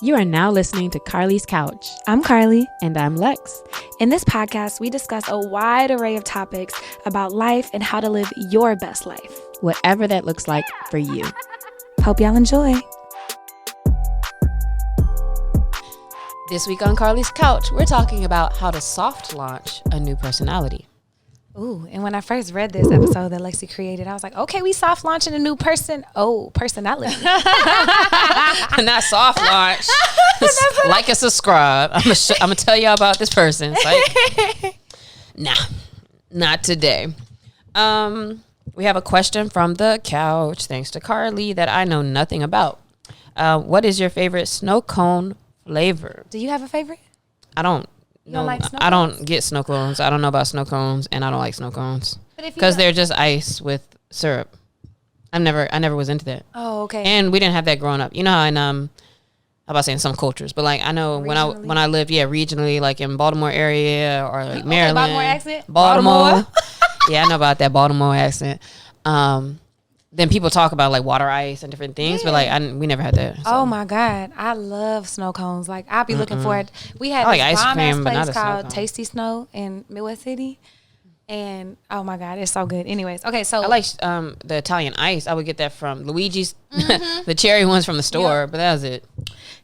You are now listening to Carlie's Couch. I'm Carlie. And I'm Lex. In this podcast, we discuss a wide array of topics about life and how to live your best life. Whatever that looks like for you. Hope y'all enjoy. This week on Carlie's Couch, we're talking about how to soft launch a new personality. Ooh, and when I first read this episode that Lexi created, I was like, okay, we soft launching a new personality. Not soft launch. Like and subscribe. I'm gonna tell y'all about this person. It's like, nah, not today. We have a question from the couch, thanks to Carlie, that I know nothing about. What is your favorite snow cone flavor? Do you have a favorite? I don't. You don't like snow I cones? don't get snow cones. I don't know about snow cones, and I don't like snow cones Because they're just ice with syrup. I never was into that. Oh, okay. And we didn't have that growing up. You know how in how about saying some cultures, but like I know when I lived regionally, like in Baltimore area or like Maryland, Baltimore accent. Baltimore. Yeah, I know about that Baltimore accent. Then people talk about like water ice and different things, but like we never had that. So. Oh my God, I love snow cones. Like I'll be looking for it. We had I like this ice bomb-ass cream, but not place a snow called cone. Tasty Snow in Midwest City, and oh my God, it's so good. Anyways, okay, so I like the Italian ice. I would get that from Luigi's, the cherry ones from the store, but that was it.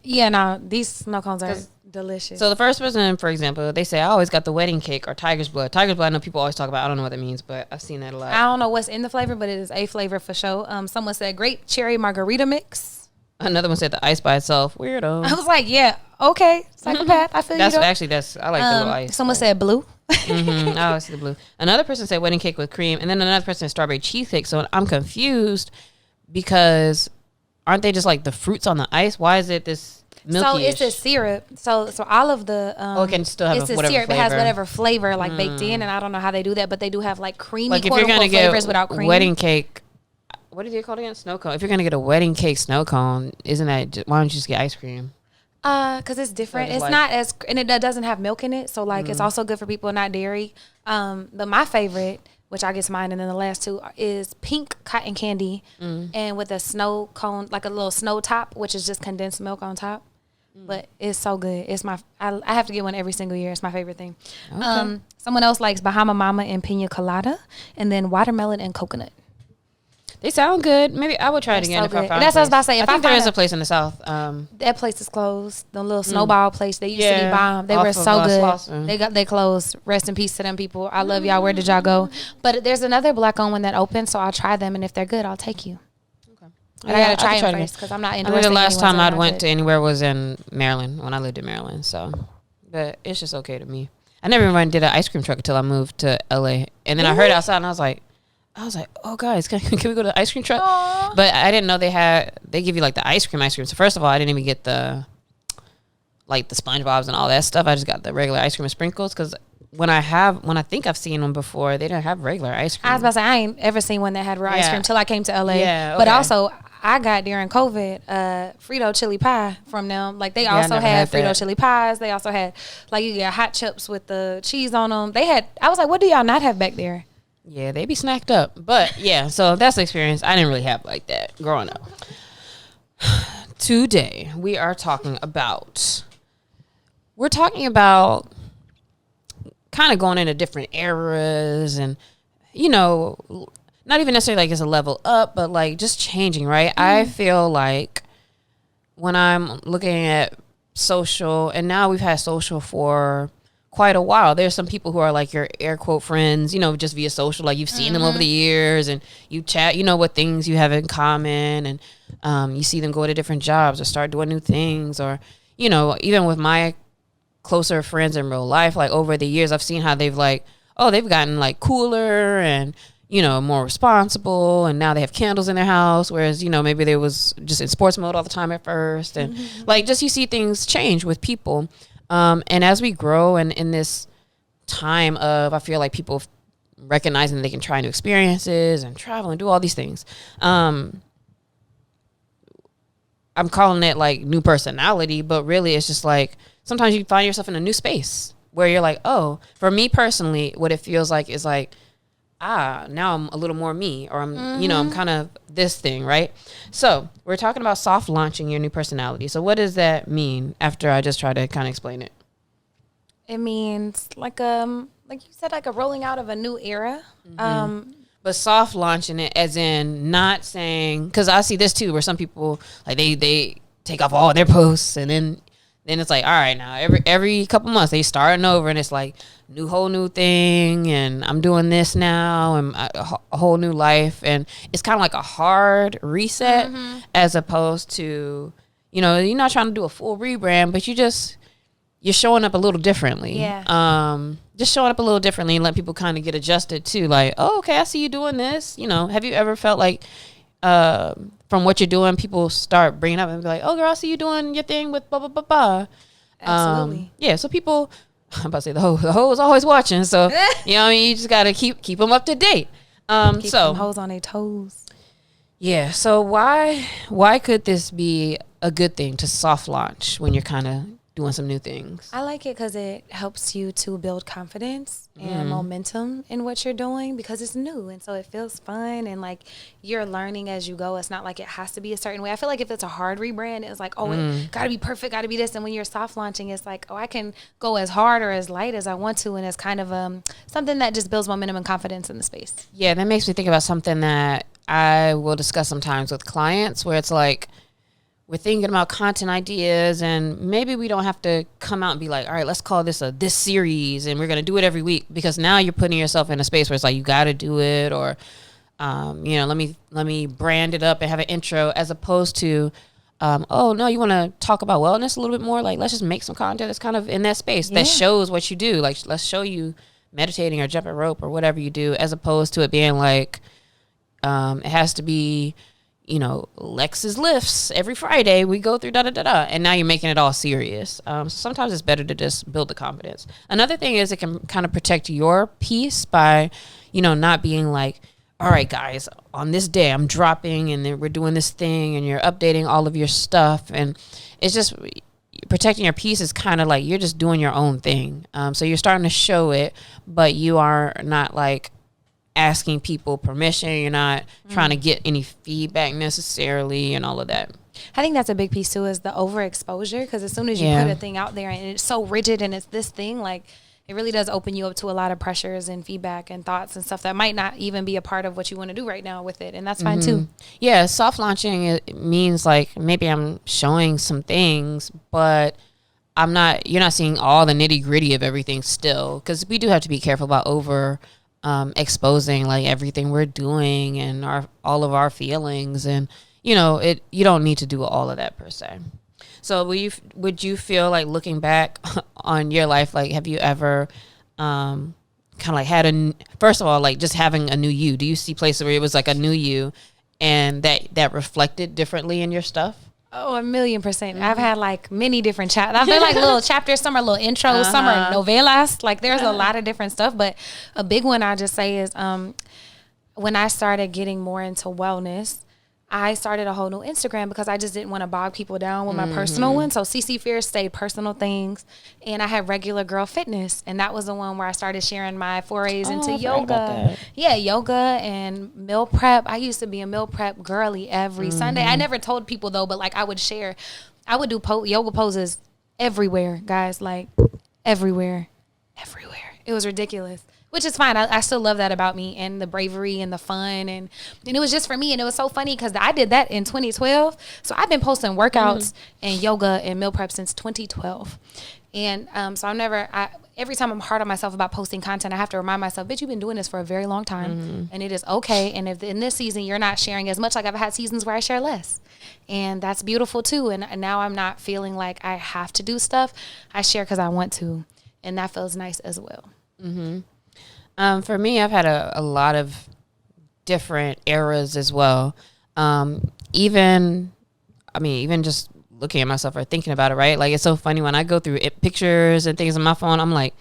Yeah, no, these snow cones are delicious. So the first person, for example, they say I always got the wedding cake or tiger's blood. Tiger's blood, I know people always talk about. I don't know what that means, but I've seen that a lot. I don't know what's in the flavor, but it is a flavor for sure. Someone said grape cherry margarita mix. Another one said the ice by itself. Weirdo. I was like, yeah, okay, psychopath. I feel That's you. I like the little ice. Someone said blue. I always see the blue. Another person said wedding cake with cream, and then another person said strawberry cheesecake. So I'm confused because aren't they just like the fruits on the ice? Why is it this milky? So it's a syrup. So all of the it can still have it's whatever syrup. flavor. It has whatever flavor like baked in, and I don't know how they do that, but they do have like creamy Like if quote you're gonna unquote get flavors without cream. wedding cake, what is it called again? Snow cone. If you're gonna get a wedding cake snow cone, isn't that why don't you just get ice cream? Because it's different. It's not as, and it doesn't have milk in it. So like it's also good for people not dairy. But my favorite, which I guess mine, and then the last two is pink cotton candy, and with a snow cone, like a little snow top, which is just condensed milk on top. But it's so good. It's I have to get one every single year. It's my favorite thing. Okay. Someone else likes Bahama Mama and Pina Colada, and then watermelon and coconut. They sound good. Maybe I would try it again if I found. That's what I was about to say. I think there is a place in the South. That place is closed. The little snowball place. They used to be bomb. They were so good. Slauson. They closed. Rest in peace to them people. I love y'all. Where did y'all go? But there's another black owned one that opened, so I'll try them, and if they're good, I'll take you. Okay. I gotta try them first because I'm not endorsing. I think the last time I went good. to anywhere was in Maryland when I lived in Maryland. So, but it's just okay to me. I never even did an ice cream truck until I moved to LA, and then I heard outside, and I was like, oh guys, can we go to the ice cream truck? Aww. But I didn't know they give you like the ice cream. So first of all, I didn't even get the SpongeBob's and all that stuff. I just got the regular ice cream and sprinkles because when I think I've seen them before, they didn't have regular ice cream. I was about to say I ain't ever seen one that had real ice cream till I came to LA. Yeah, okay. But also I got during COVID Frito chili pie from them. Like they also had Frito chili pies. They also had like you get hot chips with the cheese on them. I was like, what do y'all not have back there? Yeah, they be snacked up. But yeah, so that's the experience. I didn't really have like that growing up. Today, we're talking about kind of going into different eras and, you know, not even necessarily like it's a level up, but like just changing, right? I feel like when I'm looking at social, and now we've had social for quite a while. There's some people who are like your air quote friends, you know, just via social, like you've seen them over the years and you chat, you know, what things you have in common, and you see them go to different jobs or start doing new things, or, you know, even with my closer friends in real life, like over the years, I've seen how they've gotten like cooler and, you know, more responsible, and now they have candles in their house, whereas, you know, maybe they was just in sports mode all the time at first, and like just you see things change with people. And as we grow and in this time of, I feel like people recognizing that they can try new experiences and travel and do all these things. I'm calling it like new personality, but really it's just like sometimes you find yourself in a new space where you're like, oh, for me personally, what it feels like is like now I'm a little more me, or I'm, you know, I'm kind of this thing, right? So we're talking about soft launching your new personality. So what does that mean after I just try to kind of explain it? It means like you said, like a rolling out of a new era. But soft launching it as in not saying, because I see this too, where some people like they take off all their posts, and then it's like, all right, now every couple months they starting over, and it's like whole new thing, and I'm doing this now, and a whole new life, and it's kind of like a hard reset, as opposed to, you know, you're not trying to do a full rebrand, but you're showing up a little differently. Yeah. Just showing up a little differently and let people kind of get adjusted to, like, oh, okay, I see you doing this. You know, have you ever felt like from what you're doing, people start bringing up and be like, oh, girl, I see you doing your thing with blah, blah, blah, blah. Absolutely. Yeah, so people, I'm about to say the hoe is always watching. So, you know what I mean? You just got to keep them up to date. Keep them hoes on their toes. Yeah, so why could this be a good thing to soft launch when you're kind of doing some new things? I like it because it helps you to build confidence and momentum in what you're doing, because it's new, and so it feels fun, and like you're learning as you go. It's not like it has to be a certain way. I feel like if it's a hard rebrand, it's like, oh, it gotta be perfect, gotta be this. And when you're soft launching, it's like, oh, I can go as hard or as light as I want to, and it's kind of something that just builds momentum and confidence in the space. Yeah, that makes me think about something that I will discuss sometimes with clients, where it's like, we're thinking about content ideas, and maybe we don't have to come out and be like, all right, let's call this this series, and we're going to do it every week, because now you're putting yourself in a space where it's like, you got to do it, or, you know, let me brand it up and have an intro, as opposed to, oh no, you want to talk about wellness a little bit more? Like, let's just make some content that's kind of in that space that shows what you do. Like, let's show you meditating or jumping rope or whatever you do, as opposed to it being like, it has to be, you know, Lex's lifts every Friday. We go through and now you're making it all serious. So sometimes it's better to just build the confidence. Another thing is, it can kind of protect your peace by, you know, not being like, all right, guys, on this day I'm dropping, and then we're doing this thing, and you're updating all of your stuff, and it's just protecting your peace is kind of like you're just doing your own thing. So you're starting to show it, but you are not like asking people permission. You're not trying to get any feedback necessarily, and all of that. I think that's a big piece too, is the overexposure, because as soon as you put a thing out there and it's so rigid and it's this thing, like, it really does open you up to a lot of pressures and feedback and thoughts and stuff that might not even be a part of what you want to do right now with it, and that's fine too. Yeah, soft launching, it means like, maybe I'm showing some things, but you're not seeing all the nitty gritty of everything still, because we do have to be careful about exposing like everything we're doing and all of our feelings, and you know, you don't need to do all of that per se. So would you feel like, looking back on your life, like, have you ever kind of like had first of all, like, just having a new you, do you see places where it was like a new you and that reflected differently in your stuff? Oh, 1,000,000%. I've had like many different chapters. I've been like little chapters, some are little intros, some are novelas. Like, there's a lot of different stuff, but a big one I just say is when I started getting more into wellness, I started a whole new Instagram, because I just didn't want to bog people down with my personal one. So CC Fierce stayed personal things, and I had Regular Girl Fitness, and that was the one where I started sharing my forays into yoga. Yeah, yoga and meal prep. I used to be a meal prep girly every Sunday. I never told people though, but like, I would do yoga poses everywhere, guys, like everywhere. It was ridiculous. Which is fine. I still love that about me, and the bravery and the fun. And it was just for me. And it was so funny because I did that in 2012. So I've been posting workouts and yoga and meal prep since 2012. And so every time I'm hard on myself about posting content, I have to remind myself, bitch, you've been doing this for a very long time. And it is okay. And if in this season you're not sharing as much, like I've had seasons where I share less. And that's beautiful too. And now I'm not feeling like I have to do stuff. I share because I want to. And that feels nice as well. For me, I've had a lot of different eras as well. Even just looking at myself or thinking about it, right? Like, it's so funny when I go through pictures and things on my phone, I'm like,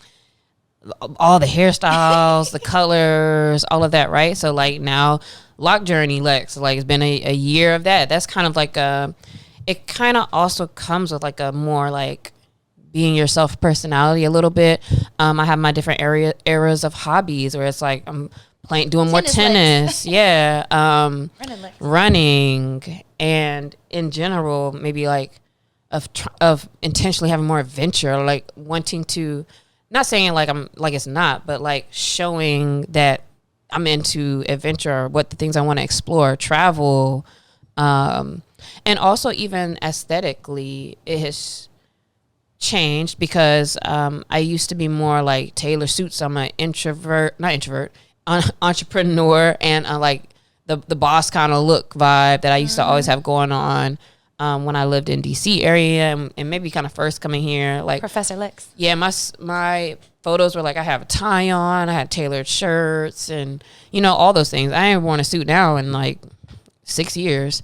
all the hairstyles, the colors, all of that, right? So like now, Lock Journey Lex, like, it's been a year of that. That's kind of like it kind of also comes with like a more like being yourself personality a little bit. I have my different eras of hobbies where it's like I'm doing more tennis. Yeah. Running. And in general, maybe like of intentionally having more adventure, like wanting to, not saying like I'm like it's not, but like showing that I'm into adventure, what the things I want to explore, travel, and also even aesthetically, it has changed because I used to be more like tailor suits. I'm an entrepreneur, and like the boss kind of look vibe that I used to always have going on. When I lived in DC area and maybe kind of first coming here, like Professor Lex. Yeah, my photos were like I have a tie on, I had tailored shirts, and all those things. I ain't worn a suit now in like 6 years.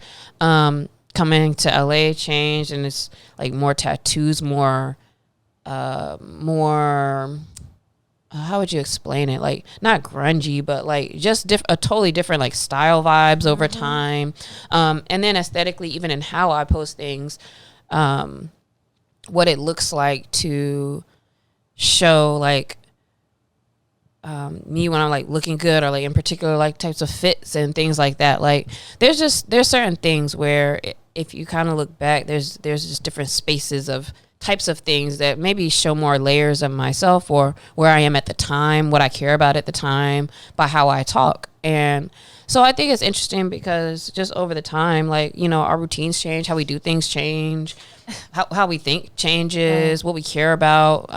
Coming to LA changed, and it's like more tattoos, more how would you explain it? Like not grungy, but like just a totally different like style vibes over time. And then aesthetically, even in how I post things, what it looks like to show like me when I'm like looking good, or like in particular like types of fits and things like that. Like there's certain things where if you kind of look back, there's just different spaces of types of things that maybe show more layers of myself or where I am at the time, what I care about at the time, by how I talk. And so I think it's interesting because just over the time, like, our routines change, how we do things change, how we think changes, what we care about,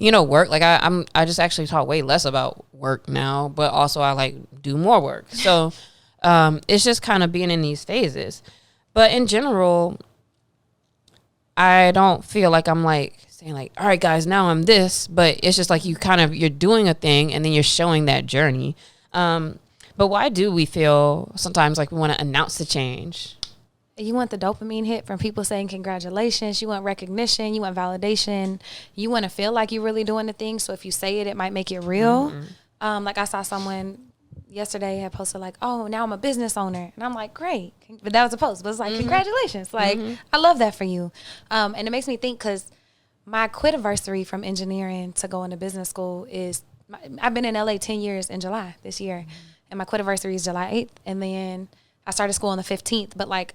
work. Like I just actually talk way less about work now, but also I like do more work. So it's just kind of being in these phases. But in general, I don't feel like I'm like saying like, all right, guys, now I'm this, but it's just like you're doing a thing and then you're showing that journey. But why do we feel sometimes like we want to announce the change? You want the dopamine hit from people saying congratulations. You want recognition. You want validation. You want to feel like you're really doing the thing. So if you say it, it might make it real. Like I saw someone yesterday had posted like, oh, now I'm a business owner. And I'm like, great. But that was a post. But it's like, congratulations. Like, I love that for you. And it makes me think because my quit anniversary from engineering to go into business school is, I've been in LA 10 years in July this year. And my quit anniversary is July 8th. And then I started school on the 15th. But like,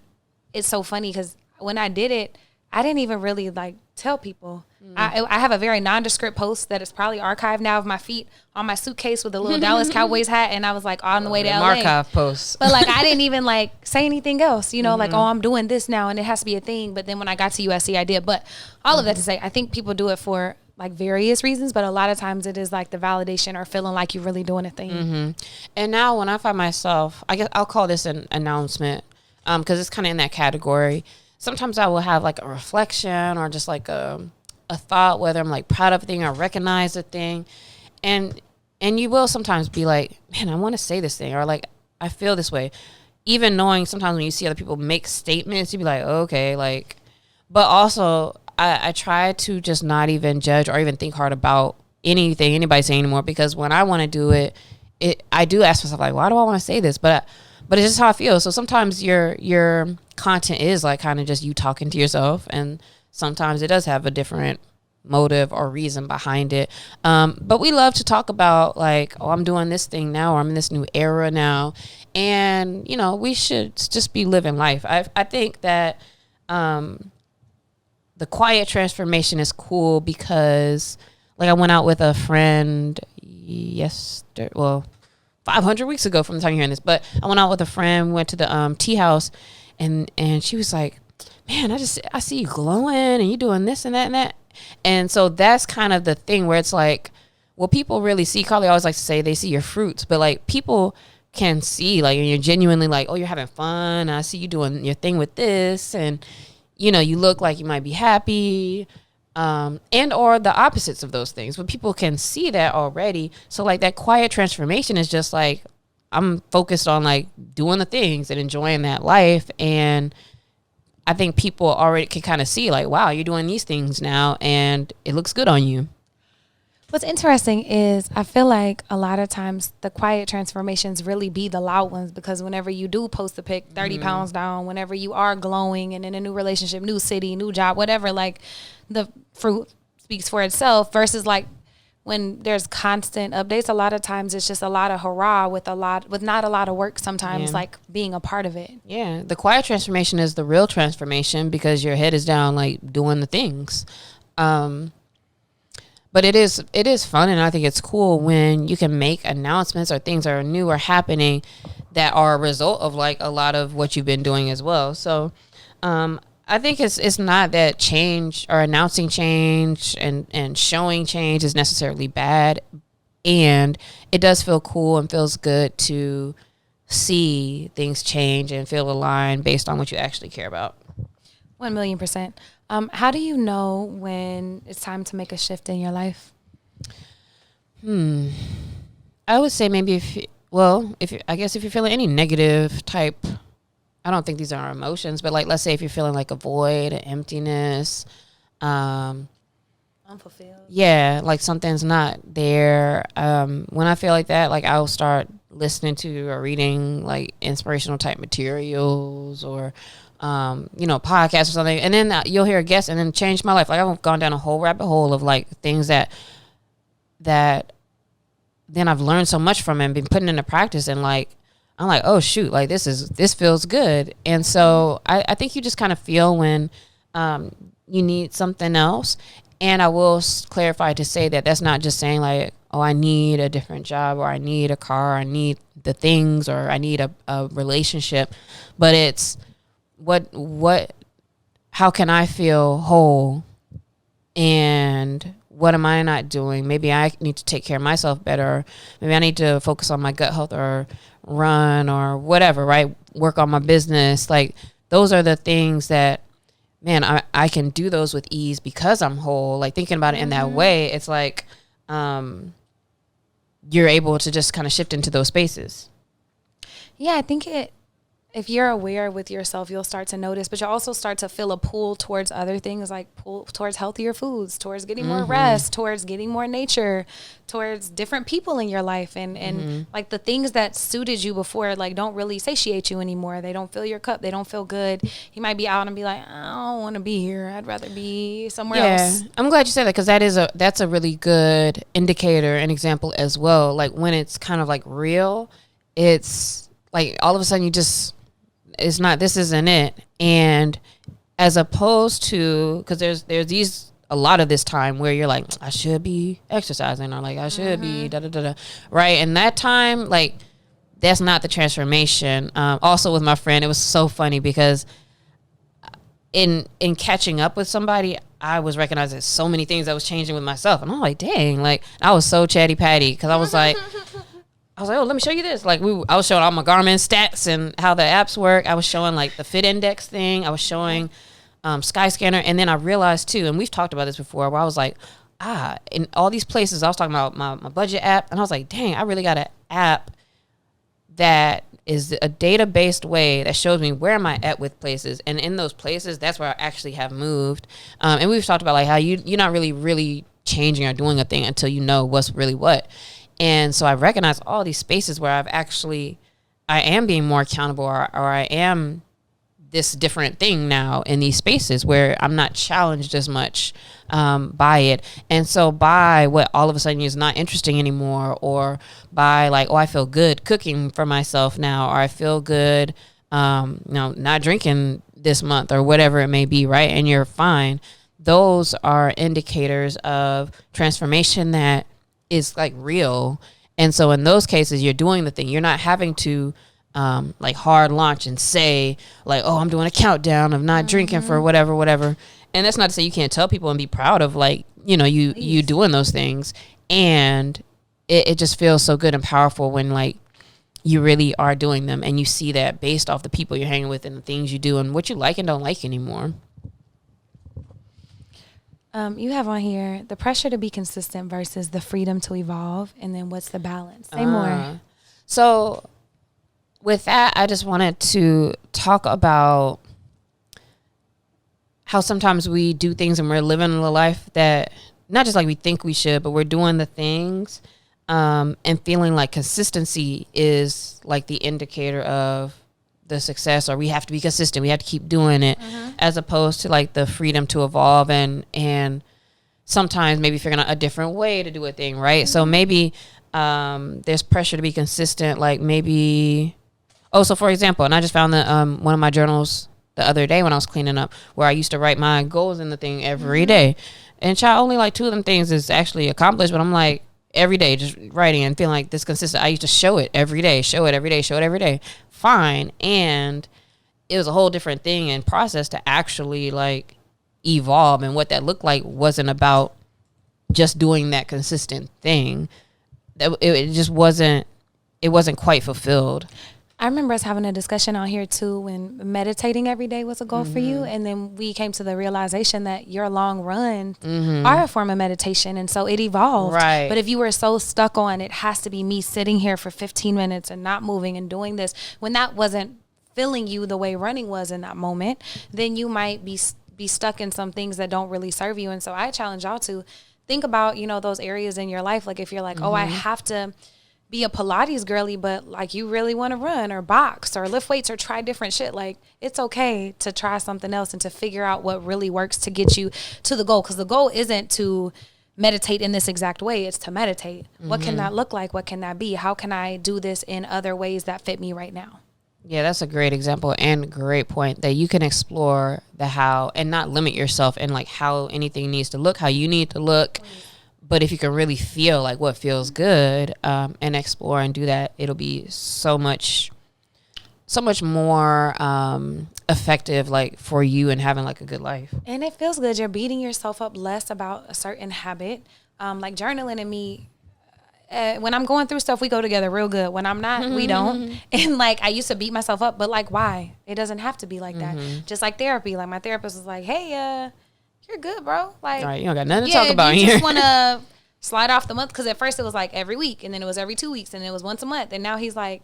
it's so funny because when I did it, I didn't even really like tell people. I have a very nondescript post that is probably archived now of my feet on my suitcase with a little Dallas Cowboys hat, and I was like on the way to LA. Archive post. But like I didn't even like say anything else, like, oh, I'm doing this now and it has to be a thing. But then when I got to USC, I did. But all of that to say, I think people do it for like various reasons, but a lot of times it is like the validation or feeling like you're really doing a thing. And now when I find myself, I guess I'll call this an announcement because it's kind of in that category. Sometimes I will have like a reflection or just like a thought, whether I'm like proud of a thing or recognize a thing. And you will sometimes be like, man, I want to say this thing, or like, I feel this way. Even knowing sometimes when you see other people make statements, you be like, okay, like, but also I try to just not even judge or even think hard about anything anybody saying anymore, because when I want to do it, I do ask myself like, why do I want to say this? But it's just how I feel. So sometimes your content is like kind of just you talking to yourself, and sometimes it does have a different motive or reason behind it. But we love to talk about like, oh, I'm doing this thing now, or I'm in this new era now. And, we should just be living life. I think that the quiet transformation is cool because like I went out with a friend 500 weeks ago from the time you're hearing this, but I went out with a friend, went to the tea house, and she was like, man, I see you glowing and you doing this and that and that. And so that's kind of the thing where it's like, well, people really see, Carlie always likes to say they see your fruits, but like people can see like you're genuinely like, oh, you're having fun. I see you doing your thing with this, and you look like you might be happy, and or the opposites of those things. But people can see that already. So like that quiet transformation is just like, I'm focused on like doing the things and enjoying that life. And I think people already can kind of see like, wow, you're doing these things now and it looks good on you. What's interesting is I feel like a lot of times the quiet transformations really be the loud ones, because whenever you do post a pic 30 pounds down, whenever you are glowing and in a new relationship, new city, new job, whatever, like the fruit speaks for itself, versus like when there's constant updates, a lot of times it's just a lot of hurrah with not a lot of work sometimes, like being a part of it. Yeah. The quiet transformation is the real transformation because your head is down, like doing the things. But it is fun, and I think it's cool when you can make announcements or things that are new or happening that are a result of like a lot of what you've been doing as well. So I think it's not that change or announcing change and showing change is necessarily bad. And it does feel cool and feels good to see things change and feel aligned based on what you actually care about. 1,000,000%. How do you know when it's time to make a shift in your life? I would say maybe if you're feeling any negative type, I don't think these are emotions, but like, let's say if you're feeling like a void, an emptiness, Unfulfilled. Yeah, like something's not there. When I feel like that, like I'll start listening to or reading like inspirational type materials or podcast or something, and then you'll hear a guest and then change my life. Like I've gone down a whole rabbit hole of like things that then I've learned so much from and been putting into practice, and like I'm like, oh shoot, like this feels good. And so I think you just kind of feel when you need something else. And I will clarify to say that that's not just saying like, oh, I need a different job or I need a car, or I need the things, or I need a relationship, but it's how can I feel whole, and what am I not doing? Maybe I need to take care of myself better. Maybe I need to focus on my gut health or run or whatever, right? Work on my business. Like those are the things that, man, I can do those with ease because I'm whole. Like thinking about it in that way, it's like you're able to just kind of shift into those spaces. Yeah, I think if you're aware with yourself, you'll start to notice, but you'll also start to feel a pull towards other things, like pull towards healthier foods, towards getting more rest, towards getting more nature, towards different people in your life. And like the things that suited you before, like don't really satiate you anymore. They don't fill your cup. They don't feel good. You might be out and be like, I don't want to be here. I'd rather be somewhere else. I'm glad you said that, because that's a really good indicator and example as well. Like when it's kind of like real, it's like all of a sudden this isn't it. And as opposed to, because there's a lot of this time where you're like, I should be exercising, or like I should be right? And that time, like that's not the transformation. Also with my friend, it was so funny because in catching up with somebody, I was recognizing so many things that was changing with myself, and I'm like, dang, like I was so chatty patty because I was like, oh, let me show you this. Like I was showing all my Garmin stats and how the apps work. I was showing like the Fit Index thing. I was showing Skyscanner. And then I realized too, and we've talked about this before, where I was like, in all these places, I was talking about my budget app. And I was like, dang, I really got an app that is a data-based way that shows me where am I at with places. And in those places, that's where I actually have moved. And we've talked about like how you're not really changing or doing a thing until you know what's really what. And so I recognize all these spaces where I am being more accountable, or I am this different thing now in these spaces where I'm not challenged as much by it. And so by what all of a sudden is not interesting anymore, or by like, oh, I feel good cooking for myself now, or I feel good, not drinking this month or whatever it may be, right? And you're fine. Those are indicators of transformation that is like real. And so in those cases, you're doing the thing. You're not having to like hard launch and say like, oh, I'm doing a countdown of not drinking for whatever. And that's not to say you can't tell people and be proud of like, you doing those things. And it just feels so good and powerful when like you really are doing them, and you see that based off the people you're hanging with and the things you do and what you like and don't like anymore. You have on here the pressure to be consistent versus the freedom to evolve, and then what's the balance? Say more. So with that, I just wanted to talk about how sometimes we do things and we're living a life that not just like we think we should, but we're doing the things and feeling like consistency is like the indicator of the success, or we have to be consistent, we have to keep doing it, as opposed to like the freedom to evolve and sometimes maybe figuring out a different way to do a thing, right? So maybe there's pressure to be consistent, like maybe, so for example, and I just found that one of my journals the other day when I was cleaning up, where I used to write my goals in the thing every day. And only like 2 of them things is actually accomplished, but I'm like every day just writing and feeling like this consistent. I used to show it every day, fine. And it was a whole different thing and process to actually like evolve, and what that looked like wasn't about just doing that consistent thing. It wasn't quite fulfilled. I remember us having a discussion on here too when meditating every day was a goal for you. And then we came to the realization that your long runs are a form of meditation. And so it evolved. Right. But if you were so stuck on it has to be me sitting here for 15 minutes and not moving and doing this, when that wasn't filling you the way running was in that moment, then you might be stuck in some things that don't really serve you. And so I challenge y'all to think about, those areas in your life. Like if you're like, I have to be a Pilates girly, but like you really want to run or box or lift weights or try different shit, like it's okay to try something else and to figure out what really works to get you to the goal. Because the goal isn't to meditate in this exact way, it's to meditate. What can that look like? What can that be? How can I do this in other ways that fit me right now? Yeah, that's a great example and great point, that you can explore the how and not limit yourself in like how anything needs to look, how you need to look. But if you can really feel like what feels good, and explore and do that, it'll be so much more effective, like for you and having like a good life. And it feels good. You're beating yourself up less about a certain habit. Like journaling and me, when I'm going through stuff, we go together real good. When I'm not, we don't. And like I used to beat myself up, but like why? It doesn't have to be like that. Just like therapy. Like my therapist was like, hey, you're good, bro. Like, right, you don't got nothing to talk about here. You just want to slide off the month, because at first it was like every week, and then it was every 2 weeks, and it was once a month, and now he's like,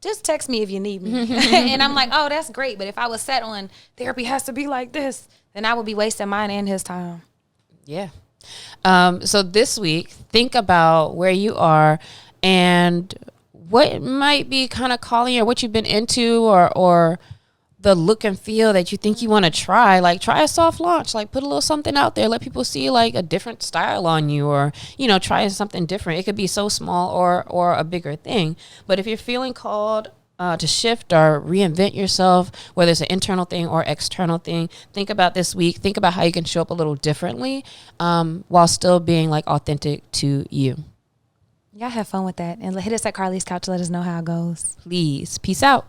just text me if you need me. And I'm like, oh, that's great. But if I was set on therapy has to be like this, then I would be wasting mine and his time. Yeah. So this week, think about where you are and what might be kind of calling, or what you've been into, or the look and feel that you think you want to try. Like try a soft launch, like put a little something out there, let people see like a different style on you, or try something different. It could be so small or a bigger thing. But if you're feeling called to shift or reinvent yourself, whether it's an internal thing or external thing, think about this week. Think about how you can show up a little differently, while still being like authentic to you. Y'all have fun with that, and hit us at Carlie's Couch. Let us know how it goes. Please. Peace out.